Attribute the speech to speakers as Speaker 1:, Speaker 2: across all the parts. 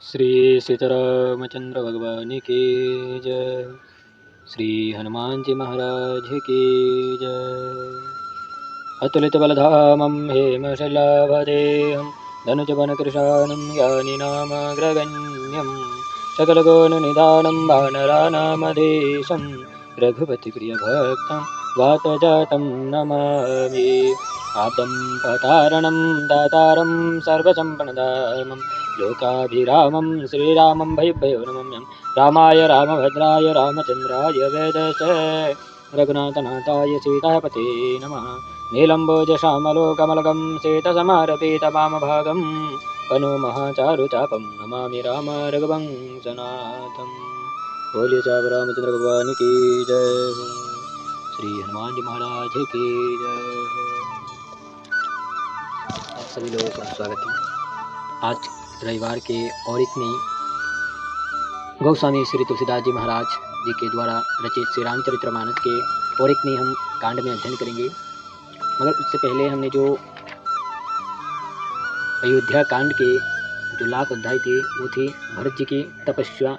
Speaker 1: श्री सीतारामचंद्र भगवान की जय। श्री हनुमान जी महाराज की जय। अतुलित बलधामं हेमशैलाभदेहं धनुजवनकृशानं ज्ञानिनामग्रगण्यं सकलगुणनिधानं वानराणामधीशं रघुपतिप्रियभक्तं वातजातं नमामि। आप्तं पतारणं दातारं सर्वसम्पन्नदामं लोकाभिरामं श्रीरामं भयभयो नमम्यं। रामाय रामभद्राय रामचन्द्राय वेदसे रघुनाथनाथाय सीतापते नमः। नीलम्बोजश्यामलोकमलकं श्वेतसमारपितवामभागं पनुमहाचारुचापं नमामि राम रघुवंशनाथं। बोलिए साहब रामचंद्र भगवान की जय। श्री हनुमान जी महाराज की जय। आप सभी लोगों का स्वागत है। आज रविवार के और एक नई गोस्वामी श्री तुलसीदास जी महाराज जी के द्वारा रचित श्री रामचरितमानस के और एक नई हम कांड में अध्ययन करेंगे। मगर उससे पहले हमने जो अयोध्या कांड के जो लाख अध्याय थे वो थी भरत जी की तपस्या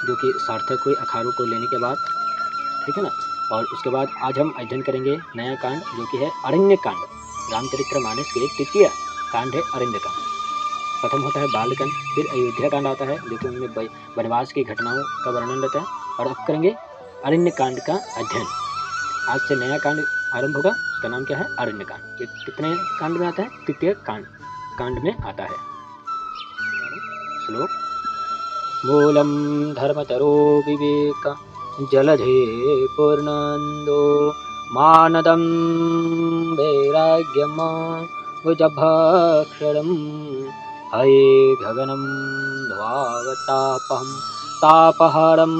Speaker 1: जो कि सार्थक हुई अखाड़ों को लेने के बाद, ठीक है ना। और उसके बाद आज हम अध्ययन करेंगे नया कांड जो कि है अरण्य कांड। रामचरितमानस के तृतीय कांड है अरण्य कांड। प्रथम होता है बालकांड, फिर अयोध्या कांड आता है जो कि उनमें वनवास की घटनाओं का वर्णन रहता है, और अब करेंगे अरण्य कांड का अध्ययन। आज से नया कांड आरंभ होगा, उसका नाम क्या है अरण्य कांड। ये कितने कांड में आता है? तृतीय कांड में आता है। श्लोक। मूलम धर्मतरो विवेक जलधे पूर्णंदो मानदम वैराग्यम भुजभक्षरम हये गगनम ध्वावतापहम तापहरम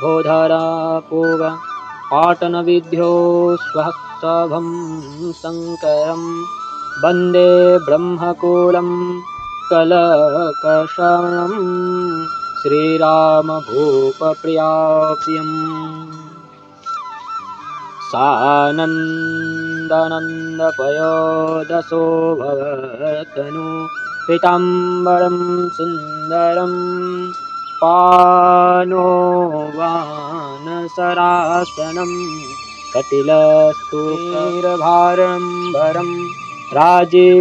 Speaker 1: बोधरा पोग पाटनविद्यो स्वहस्तभं शङ्करं वन्दे ब्रह्मकूलं कलकशनं श्रीरामभूपप्रियाप्रियम्। सानन्दनन्दपयोदशो भवतनु पीताम्बरं सुन्दरं पानो वानसरासनं कटिलस्तूरभारम्बरं राजीवायतलोचनं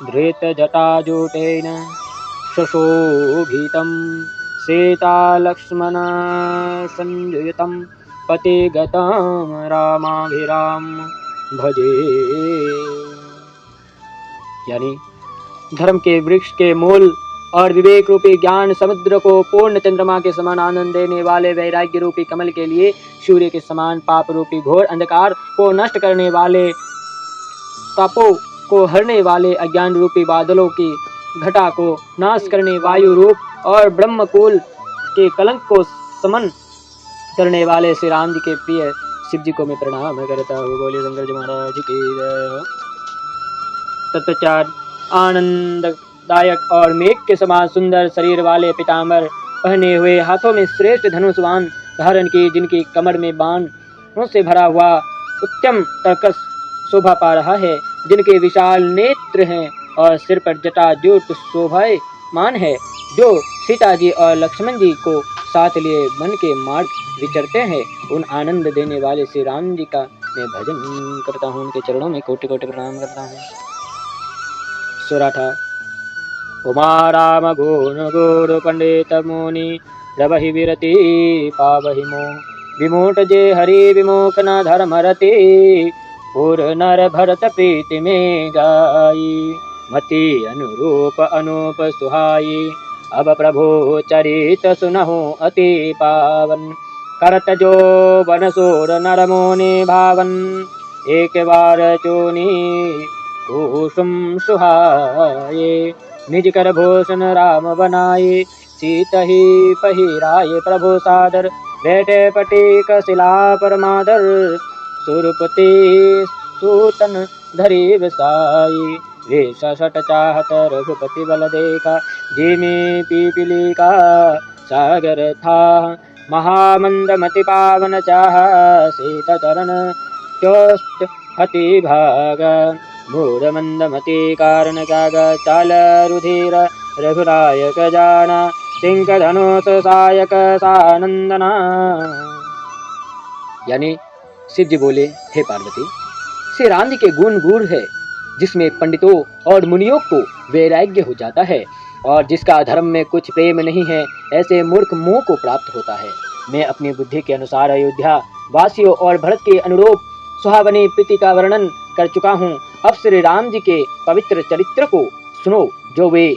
Speaker 1: धृतजटाजूटेन सुशोभितं सीतालक्ष्मणसंयुतं पतिगतं रामाभिराम भजे। यानी धर्म के वृक्ष के मूल और विवेक रूपी ज्ञान समुद्र को पूर्ण चंद्रमा के समान आनंद देने वाले वैराग्य रूपी कमल के लिए सूर्य के समान पाप रूपी घोर अंधकार को नष्ट करने वाले, तापों को हरने वाले अज्ञान रूपी बादलों की घटा को नाश करने वायु रूप और ब्रह्मकुल के कलंक को समन करने वाले श्री राम जी के प्रिय शिव जी को मैं प्रणाम करता हूँ। बोलिए शंकर जी महाराज की जय। तत्वचार आनंददायक और मेघ के समान सुंदर शरीर वाले पीताम्बर पहने हुए, हाथों में श्रेष्ठ धनुषवान धारण की, जिनकी कमर में बाणों से भरा हुआ उत्तम तर्कस शोभा पा रहा है, जिनके विशाल नेत्र हैं और सिर पर जटाजूट शोभायमान है, जो सीता जी और लक्ष्मण जी को साथ लिए वन के मार्ग विचरते हैं, उन आनंद देने वाले श्री राम जी का मैं भजन करता हूँ। उनके चरणों में कोटि कोटि प्रणाम करता हूँ। सुराठा। उमा राम गुण गुरु पंडित मुनि रवहि विरति पावहि मोह विमूट जे हरि विमुख न धर्म रति पुर नर भरत प्रीति में गाई मति अनुरूप अनूप सुहाई अब प्रभु चरित सुनहु अति पावन करत जो बनसोर नर मोनि भावन एक बार चूनी कुसुम सुहाये निज कर भूषण राम बनाए सीता ही पहिराए प्रभु सादर बैठे पटीक शिला पर मादर सुरपति सूतन धरी बसाई वे सट चाहत रघुपति बल देखा जिमी पीपली का सागर था महामंद मति पावन चाह सीता चरण चोष्ट हति भाग मूढमन्दमति कारण त्याग चाल रुधिर रघुनायक जाना सिंह धनुष सायक सानंदना। यानी शिव जी बोले, हे पार्वती, श्री राम जी के गुण गूढ़ है, जिसमें पंडितों और मुनियों को वैराग्य हो जाता है, और जिसका धर्म में कुछ प्रेम नहीं है, ऐसे मूर्ख मोह को प्राप्त होता है। मैं अपनी बुद्धि के अनुसार अयोध्या वासियों और भरत के अनुरूप सुहावनी प्रीति का वर्णन कर चुका हूँ। अब श्री राम जी के पवित्र चरित्र को सुनो, जो वे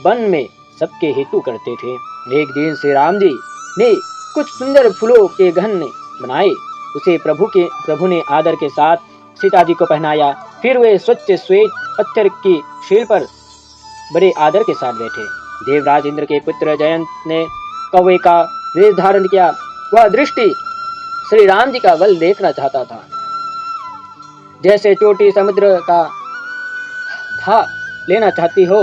Speaker 1: वन में सबके हेतु करते थे। एक दिन श्री राम जी ने कुछ सुंदर फूलों के गहने बनाए, उसे प्रभु ने आदर के साथ सीता जी को पहनाया। फिर वे स्वच्छ श्वेत पत्थर की शील पर बड़े आदर के साथ बैठे। देवराज इंद्र के पुत्र जयंत ने कौवे का वेश धारण किया। वह दृष्टि श्री राम जी का बल देखना चाहता था। जैसे चोटी समुद्र का था लेना चाहती हो,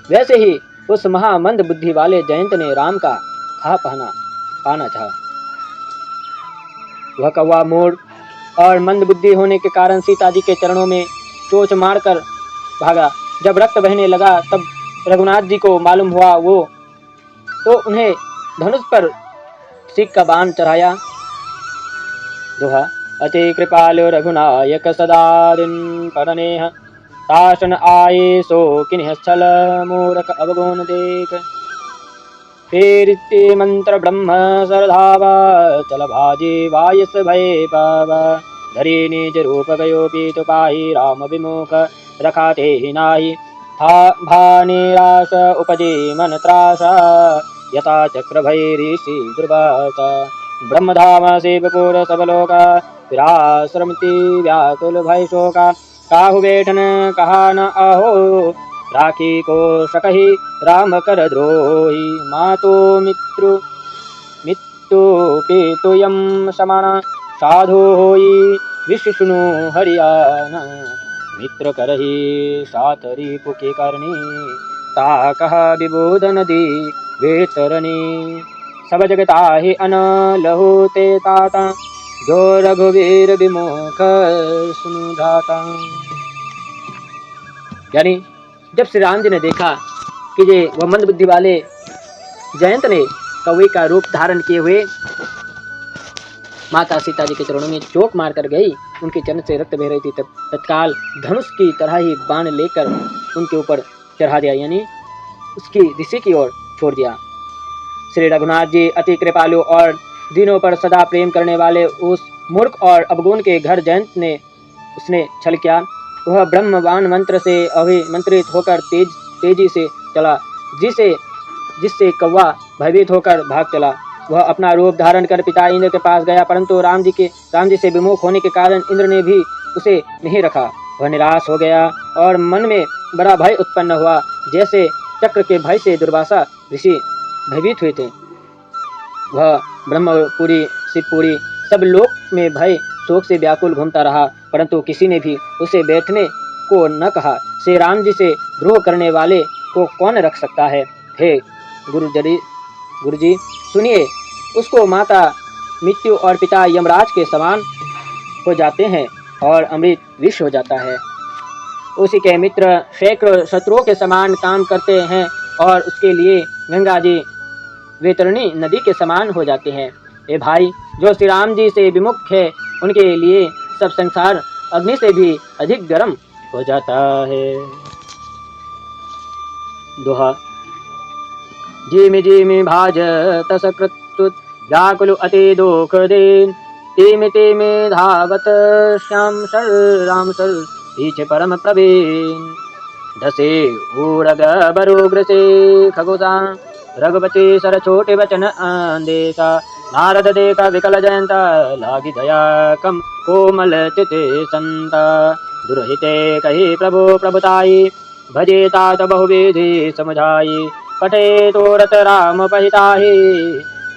Speaker 1: वैसे ही उस महामंद बुद्धि वाले जयंत ने राम का था पाना चाहा। वह कौवा मूढ़ और मंद बुद्धि होने के कारण सीता जी के चरणों में चोंच मारकर भागा। जब रक्त बहने लगा तब रघुनाथ जी को मालूम हुआ, वो तो उन्हें धनुष पर सीख का बाण चढ़ाया। दोहा अति कृपालु रघुनायक सदा दिन परनेह ताशन आये सो किन्ह छल मूरख अवगुण देख। फेरिते मंत्र ब्रह्म सरधावा चल भाजी वायस भय पावा। धरी निज रूप गयो पीतु पाही राम विमुख रखाते ही नाही। था भानिरास उपजे मन त्रासा यथा चक्र भय ऋषि दुर्वासा। ब्रह्मधाम शिवपुर सबलोका विराश्रमति व्याकुल भय शोका। काहु बैठन कहा न आहो राखी को सकहि राम कर द्रोही। मातो मित्तु पेतुयम समान साधु होई विश्व सुनु हरियाणा। मित्र करही सातरी पुके करनी ता कहा विबोधन दी वेतरनी। सब जगता ही अन लहु ते ताता जो रघुवीर विमुख सुनु धाता। यानी जब श्री राम जी ने देखा कि ये वह मंद बुद्धि वाले जयंत ने कौवे का रूप धारण किए हुए माता सीता जी के चरणों में चोक मारकर गई, उनके चरण से रक्त बह रही थी, तब तत्काल धनुष की तरह ही बाण लेकर उनके ऊपर चढ़ा दिया, यानी उसकी दिशा की ओर छोड़ दिया। श्री रघुनाथ जी अति कृपालु और दिनों पर सदा प्रेम करने वाले उस मूर्ख और अवगुण के घर जयंत ने उसने छल किया। वह ब्रह्मवान मंत्र से अभिमंत्रित होकर तेजी से चला, जिससे कौवा भयभीत होकर भाग चला। वह अपना रूप धारण कर पिता इंद्र के पास गया, परंतु राम जी से विमुख होने के कारण इंद्र ने भी उसे नहीं रखा। वह निराश हो गया और मन में बड़ा भय उत्पन्न हुआ, जैसे चक्र के भय से दुर्वासा ऋषि भयभीत हुए थे। वह ब्रह्मपुरी शिवपुरी सब लोक में भय शोक से व्याकुल घूमता रहा, परंतु किसी ने भी उसे बैठने को न कहा। श्री राम जी से द्रोह करने वाले को कौन रख सकता है। हे गुरुजी सुनिए, उसको माता मृत्यु और पिता यमराज के समान हो जाते हैं और अमृत विष हो जाता है। उसी के मित्र सैकड़ों शत्रुओं के समान काम करते हैं और उसके लिए गंगा जी वैतरणी नदी के समान हो जाते हैं। ए भाई, जो श्री राम जी से विमुख है, उनके लिए सब संसार अग्नि से भी अधिक गर्म हो जाता है। दोहा जिमि भाज तस कृतुत व्याकुल अति दुख देन। तिमि धावत श्याम सर राम सर पीछे परम प्रवीण। दसे ऊरग बरुग्र से खगोसा रघुपति सर छोटे वचन आंदेशा। नारद देखा विकल जयंता लागी दया कम कोमल तिते संता। दुरहिते कही प्रभु प्रभुताई भजे तात बहुविधि समझाई। पठे तो रत राम पहिताहि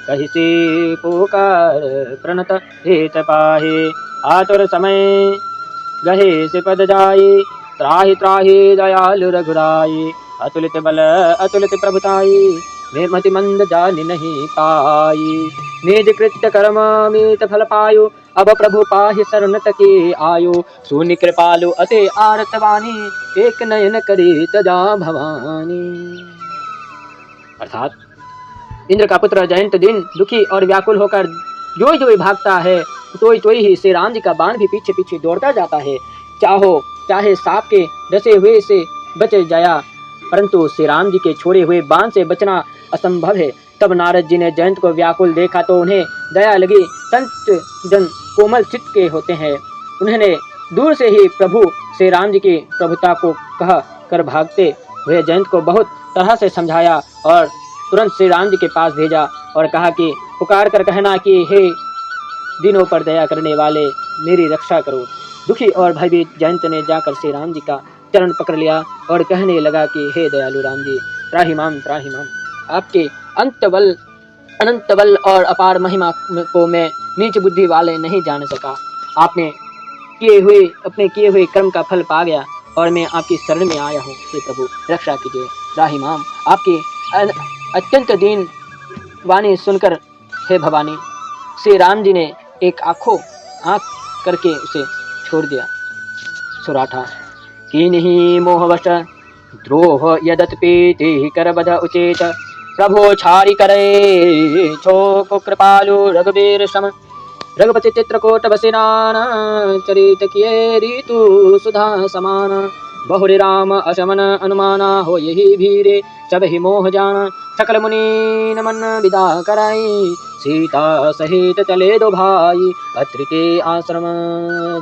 Speaker 1: कहि सी पुकार प्रणत हित पाहि। आतुर समय गहे से पद जाई त्राहि त्राहि दयालु रघुराई। अतुलित बल अतुलित प्रभुताई वे मति मंद जानि नहीं पाई। निज कृत्य कर्म मीत फल पायु अब प्रभु पाहि शरण तके आयो, सुनि कृपालु अति आरत वाणी, एक नयन करे तजा भवानी। अर्थात इंद्र का पुत्र जयंत दिन दुखी और व्याकुल होकर जो जो भागता है, तो ही श्री राम जी का बाण भी पीछे पीछे दौड़ता जाता है। चाहे सांप के डसे हुए से बच जाया, परंतु श्री राम जी के छोड़े हुए बाण से बचना असंभव है। तब नारद जी ने जयंत को व्याकुल देखा तो उन्हें दया लगी। संत जन कोमल चित्त के होते हैं। उन्होंने दूर से ही प्रभु श्री राम जी की प्रभुता को कह कर भागते हुए जयंत को बहुत तरह से समझाया और तुरंत श्री राम जी के पास भेजा और कहा कि पुकार कर कहना कि हे दिनों पर दया करने वाले, मेरी रक्षा करो। दुखी और भयभीत जयंत ने जाकर श्री राम जी का चरण पकड़ लिया और कहने लगा कि हे दयालु राम जी, त्राहि माम त्राहि माम। आपके अनंत बल और अपार महिमा को मैं नीच बुद्धि वाले नहीं जान सका। अपने किए हुए कर्म का फल पा गया और मैं आपकी शरण में आया हूँ। हे प्रभु रक्षा कीजिए, त्राहि माम। आपकी अत्यंत दीन वाणी सुनकर हे भवानी, श्री राम जी ने एक आंख करके उसे छोड़ दिया। सुराठा कीन्ही मोहवश द्रोह यदत पीति करबध उचित, प्रभो छारी करे छो कृपालु रघुबीर सम, रघुपति चित्रकोट बसिनान, चरित किए ऋतु सुधा समान, बहुरी राम अशमन अनुमाना, हो यही भीरे सब ही मोह जाना, सकल मुनि नमन विदा कराई, सीता सहित चले दो भाई, अत्रि के आश्रम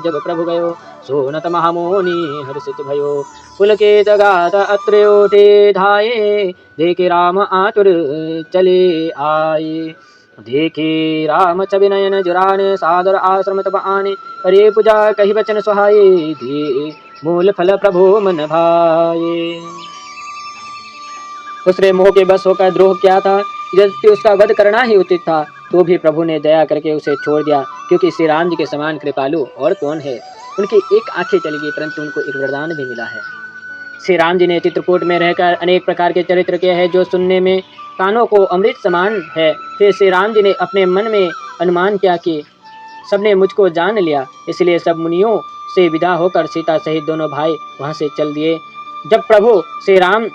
Speaker 1: जब प्रभु गयो, सोनत महामुनि हर्षित भयो, पुलकित गात अत्रि उठे धाये, देखे राम आतुर चले आए, देखे राम छवि नयन जुराने, सादर आश्रम तब आने, करे पूजा कही वचन सुहाए, दे मूल फल प्रभु मन भाए। दूसरे मोह के बस होकर द्रोह किया था, यद्यपि उसका वध करना ही उचित था, तो भी प्रभु ने दया करके उसे छोड़ दिया, क्योंकि श्री राम जी के समान कृपालु और कौन है। उनकी एक आंखें चली गई, परंतु उनको एक वरदान भी मिला है। श्री राम जी ने चित्रकूट में रहकर अनेक प्रकार के चरित्र किए हैं, जो सुनने में कानों को अमृत समान है। फिर श्री राम जी ने अपने मन में अनुमान किया कि सबने मुझको जान लिया, इसलिए सब मुनियों से विदा होकर सीता सहित दोनों भाई वहां से चल दिए। जब प्रभु श्री राम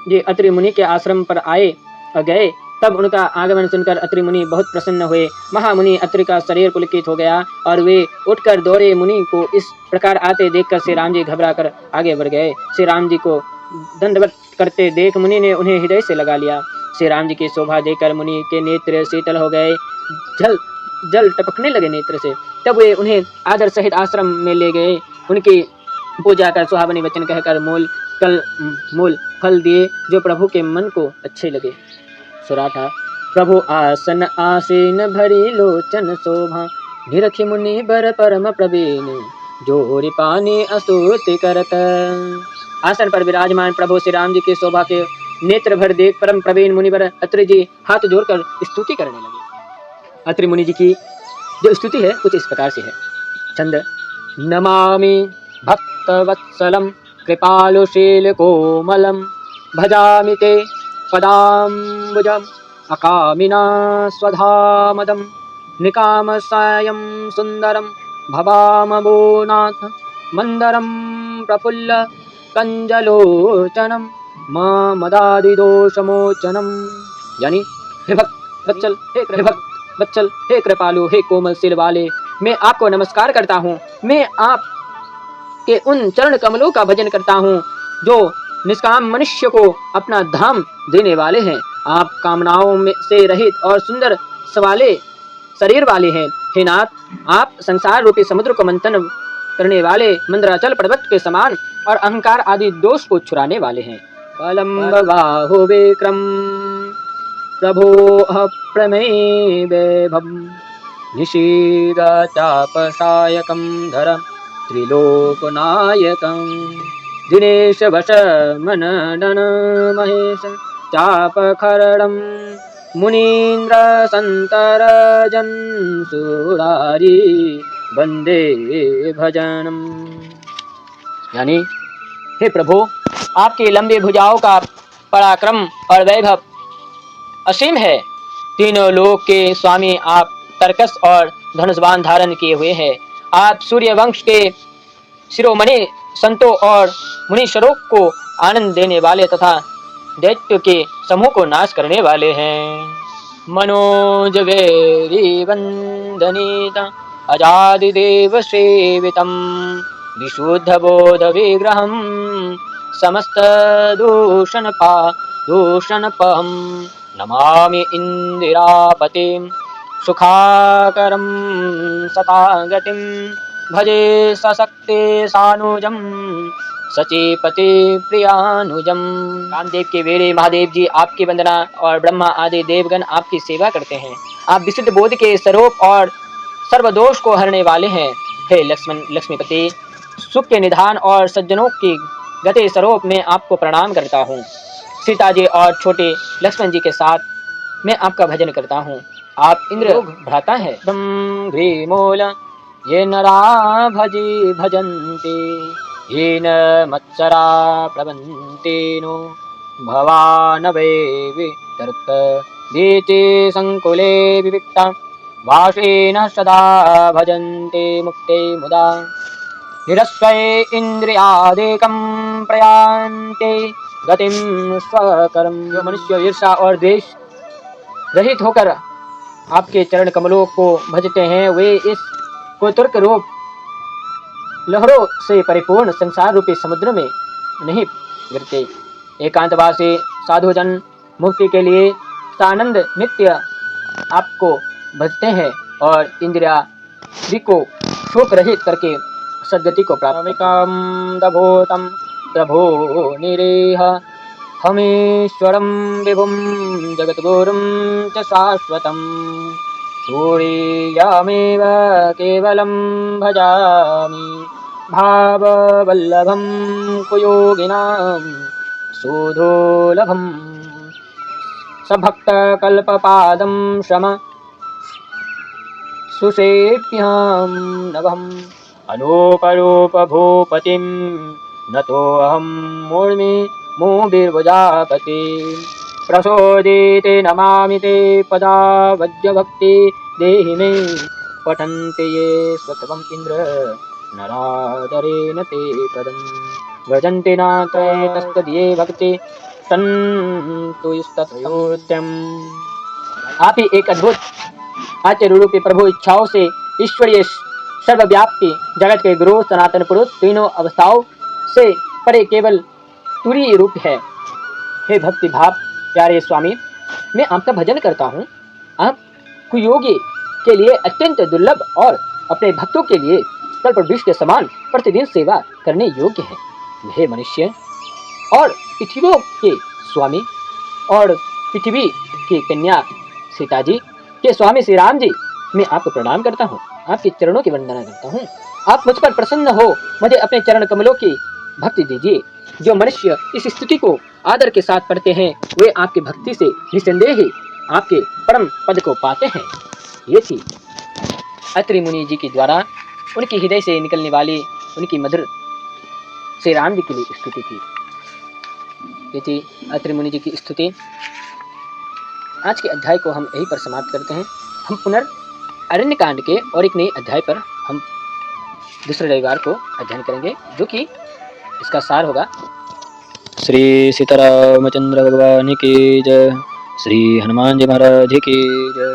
Speaker 1: जी अत्रि मुनि के आश्रम पर आए और गए, तब उनका आगमन सुनकर अत्रि मुनि बहुत प्रसन्न हुए। महामुनि अत्रि का शरीर पुलकित हो गया और वे उठकर दौड़े। मुनि को इस प्रकार आते देखकर श्री राम जी घबरा कर आगे बढ़ गए। श्री राम जी को दंडवत करते देख मुनि ने उन्हें हृदय से लगा लिया। श्री राम जी की शोभा देखकर मुनि के नेत्र शीतल हो गए, जल टपकने लगे नेत्र से। तब वे उन्हें आदर सहित आश्रम में ले गए, उनकी पूजा कर सुहावनी वचन कहकर मूल फल दिए, जो प्रभु के मन को अच्छे लगे। सुराठा प्रभु आसन आसीन भरी लोचन शोभा, निरखि मुनि बर परम प्रवीण, जोरि पानी अस्तुति करत। आसन पर विराजमान प्रभु श्री राम जी की शोभा के नेत्र भर देख परम प्रवीण मुनिवर अत्रि जी हाथ जोड़कर स्तुति करने लगे। अत्रि मुनि जी की जो स्तुति है कुछ इस प्रकार से है। छंद नमामि भक्तवत्सलम कृपालुशील कोमलम, भजामि ते पदाम्बुजम अकामिना स्वधामदम, निकाम सायं सुंदरम भवामबोनाथ, मंदरम प्रफुल्ल कंजलोचनम मदादिदोषमोचनम। यानी हे भक्त वत्सल, हे कृपालु, हे कोमल सिर वाले, मैं आपको नमस्कार करता हूँ। मैं आप के उन चरण कमलों का भजन करता हूँ जो निष्काम मनुष्य को अपना धाम देने वाले हैं। आप कामनाओं में से रहित और सुंदर सवाले शरीर वाले हैं। हे नाथ, आप संसार रूपी समुद्र को मंथन करने वाले मंदराचल पर्वत के समान और अहंकार आदि दोष को छुड़ाने वाले हैं। कलम्ब बाहु विक्रम प्रभो प्रमेय वैभव, निशीद चापसायकं धर त्रिलोकनायकं, दिनेश वश मनन महेश चापखरडं, मुनीन्द्र संतरजन सुरारी वंदे भजनम। यानी हे प्रभु, आपकी लंबी भुजाओं का पराक्रम और वैभव असीम है। तीनों लोक के स्वामी आप तरकस और धनुष बाण धारण किए हुए हैं। आप सूर्य वंश के शिरोमणि संतों और मुनीश्वरों को आनंद देने वाले तथा दैत्य के समूह को नाश करने वाले हैं। मनोज वैरी वंदनीत अजादिदेव सेवितम विशुद्ध बोध विग्रहम समस्त दूषणपहम नमामि इंदिरापतिम सुखाकरम सतागतिम भजे सशक्ति सानुजम सचीपति प्रियानुजम। कामदेव के वेरे महादेव जी आपकी वंदना और ब्रह्मा आदि देवगण आपकी सेवा करते हैं। आप विशुद्ध बोध के स्वरूप और सर्वदोष को हरने वाले हैं। हे लक्ष्मीपति, सुख के निधान और सज्जनों की गति स्वरूप में आपको प्रणाम करता हूँ। सीता जी और छोटे लक्ष्मण जी के साथ मैं आपका भजन करता हूँ। आप इंद्र भ्राता है। भीमोल ये नरा भजी भजन्ते येन मत्सरा प्लवन्ते नो भवानवे वितर्क दीते संकुले विविक्ता वासेन सदा भजन्ते मुक्ते मुदा निरस्वये इंद्रियादेकं प्रयान्ते गतिम स्वकरम। जो मनुष्य ईर्षा और द्वेष रहित होकर आपके चरण कमलों को भजते हैं, वे इस कोतुर्क रूप लहरों से परिपूर्ण संसार रूपी समुद्र में नहीं गिरते। एकांतवासी साधुजन मुक्ति के लिए सानंद नित्य आपको भजते हैं और इंद्रिया को शोक रहित करके सद्गति को प्राप्त। दभोतम प्रभो निरेह हमीश्वरम विभुम जगद्गुरुम च शाश्वतम सूर्यमेव केवलं भजामि भाववल्लभं कुयोगिनां सुधोलभं सभक्तकल्पपादं शम सुसेभ्यां नभम् अनूपरूपभूपतिं नतोऽहं मूर्मि मुहुर्विजापति प्रसोदिते नमामि ते पदावज्यभक्ति देहि मे पठन्ति ये स्वत्वम् इन्द्र नरादरेण ते पदं व्रजन्ति नात्र तस्तदये भक्ति सन्तुस्ततयोत्यम्। आप ही एक अद्भुत आचार्य रूपी प्रभु इच्छाओं से ईश्वरीय सर्वव्यापी जगत के गुरु सनातन पुरुष तीनों अवस्थाओं से परे केवल तुरीय रूप है। हे भक्ति भाव प्यारे स्वामी, मैं आपका भजन करता हूँ। आप कुयोगी के लिए अत्यंत दुर्लभ और अपने भक्तों के लिए कल्प वृक्ष के समान प्रतिदिन सेवा करने योग्य है। हे मनुष्य और पृथ्वी के स्वामी और पृथ्वी की कन्या सीता जी के स्वामी श्री राम जी, मैं आपको प्रणाम करता हूँ, आपके चरणों की वंदना करता हूँ। आप मुझ पर प्रसन्न हो, मुझे अपने चरण कमलों की भक्ति दीजिए। जो मनुष्य इस स्तुति को आदर के साथ पढ़ते हैं, वे आपकी भक्ति से निसंदेह ही आपके परम पद को पाते हैं। ये थी अत्रि मुनि जी के द्वारा उनके हृदय से निकलने वाली उनकी मधुर श्री राम जी के लिए स्तुति थी। ये थी अत्रि मुनि जी की स्तुति। आज के अध्याय को हम यहीं पर समाप्त करते हैं। हम अरण्य कांड के और एक नए अध्याय पर हम दूसरे रविवार को अध्ययन करेंगे, जो कि इसका सार होगा। श्री सीतारामचंद्र भगवान की जय, श्री हनुमान जी महाराज की जय।